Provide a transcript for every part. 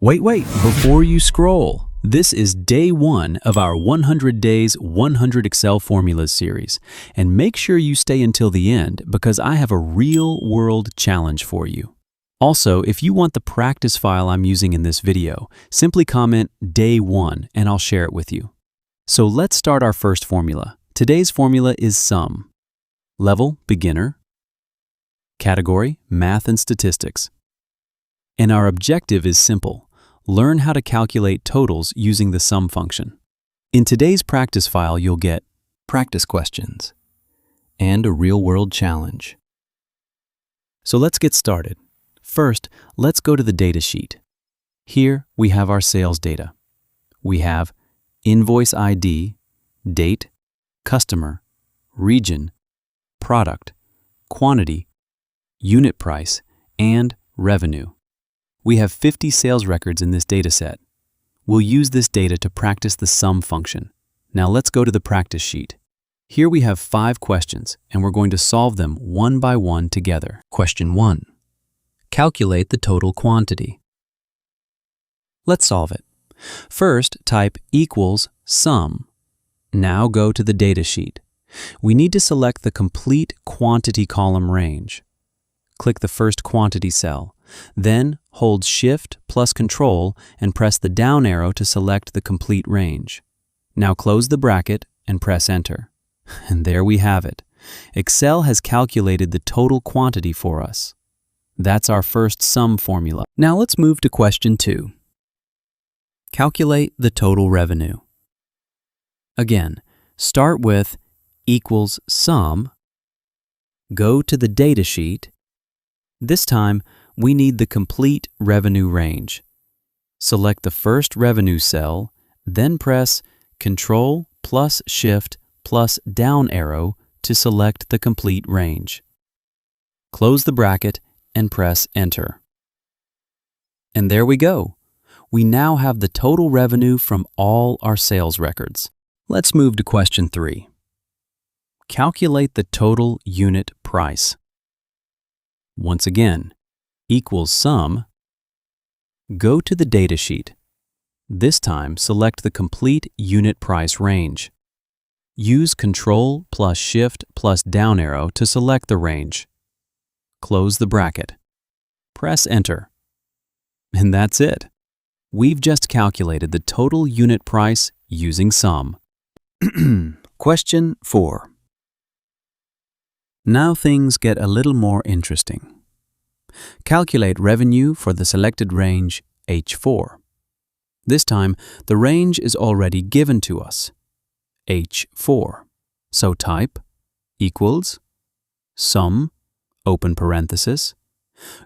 Wait, before you scroll. This is day 1 of our 100 Days, 100 Excel Formulas series. And make sure you stay until the end because I have a real-world challenge for you. Also, if you want the practice file I'm using in this video, simply comment Day 1 and I'll share it with you. So let's start our first formula. Today's formula is sum. Level, beginner. Category, math and statistics. And our objective is simple. Learn how to calculate totals using the sum function. In today's practice file, you'll get practice questions and a real-world challenge. So let's get started. First, let's go to the data sheet. Here we have our sales data. We have invoice ID, date, customer, region, product, quantity, unit price, and revenue. We have 50 sales records in this data set. We'll use this data to practice the sum function. Now let's go to the practice sheet. Here we have 5 questions, and we're going to solve them one by one together. Question 1. Calculate the total quantity. Let's solve it. First, type equals sum. Now go to the data sheet. We need to select the complete quantity column range. Click the first quantity cell. Then hold Shift plus Control and press the down arrow to select the complete range. Now close the bracket and press Enter. And there we have it. Excel has calculated the total quantity for us. That's our first sum formula. Now let's move to question 2. Calculate the total revenue. Again, start with equals sum. Go to the data sheet. This time, we need the complete revenue range. Select the first revenue cell, then press Ctrl plus Shift plus down arrow to select the complete range. Close the bracket and press Enter. And there we go. We now have the total revenue from all our sales records. Let's move to question 3. Calculate the total unit price. Once again, equals sum. Go to the data sheet. This time, select the complete unit price range. Use Ctrl plus Shift plus down arrow to select the range. Close the bracket. Press Enter. And that's it. We've just calculated the total unit price using sum. Question 4. Now things get a little more interesting. Calculate revenue for the selected range H4. This time, the range is already given to us, H4. So type equals sum, open parenthesis.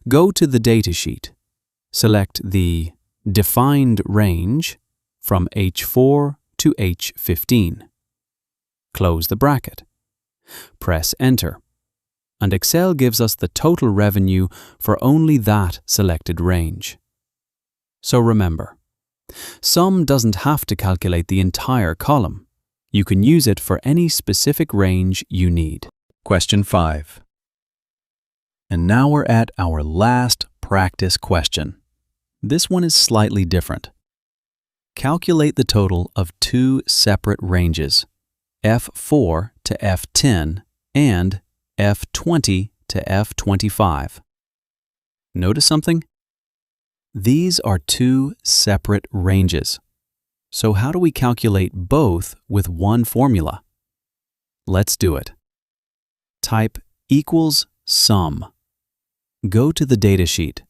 Go to the data sheet. Select the defined range from H4 to H15. Close the bracket. Press Enter. And Excel gives us the total revenue for only that selected range. So remember, sum doesn't have to calculate the entire column. You can use it for any specific range you need. Question 5. And now we're at our last practice question. This one is slightly different. Calculate the total of 2 separate ranges, F4 to F10 and F20 to F25. Notice something? These are 2 separate ranges. So how do we calculate both with one formula? Let's do it. Type equals sum. Go to the data sheet.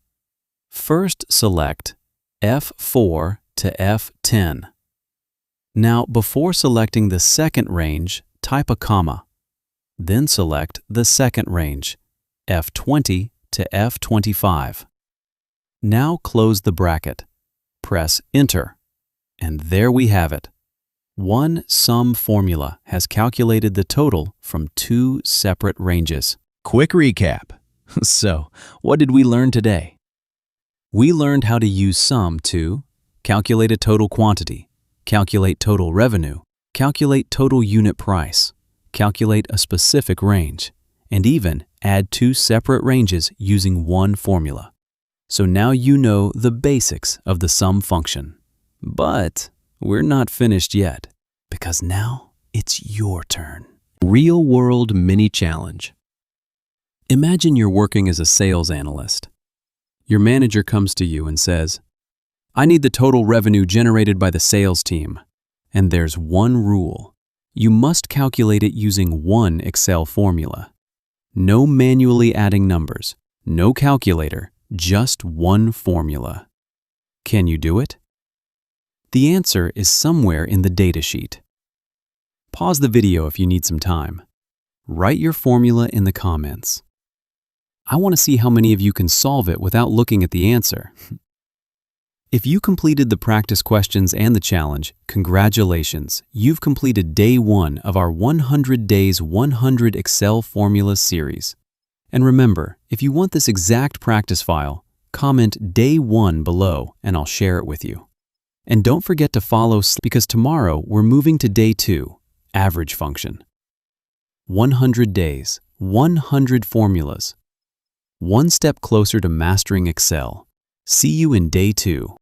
First select F4 to F10. Now before selecting the second range, type a comma. Then select the second range, F20 to F25. Now close the bracket. Press Enter. And there we have it. One sum formula has calculated the total from 2 separate ranges. Quick recap. So, what did we learn today? We learned how to use sum to calculate a total quantity, calculate total revenue, calculate total unit price, calculate a specific range, and even add 2 separate ranges using one formula. So now you know the basics of the sum function. But we're not finished yet, because now it's your turn. Real-world mini challenge. Imagine you're working as a sales analyst. Your manager comes to you and says, "I need the total revenue generated by the sales team." And there's one rule. You must calculate it using one Excel formula. No manually adding numbers, no calculator, just one formula. Can you do it? The answer is somewhere in the datasheet. Pause the video if you need some time. Write your formula in the comments. I want to see how many of you can solve it without looking at the answer. If you completed the practice questions and the challenge, congratulations, you've completed day 1 of our 100 Days 100 Excel Formulas series. And remember, if you want this exact practice file, comment day 1 below and I'll share it with you. And don't forget to follow because tomorrow we're moving to day 2, average function. 100 days, 100 formulas. One step closer to mastering Excel. See you in day 2.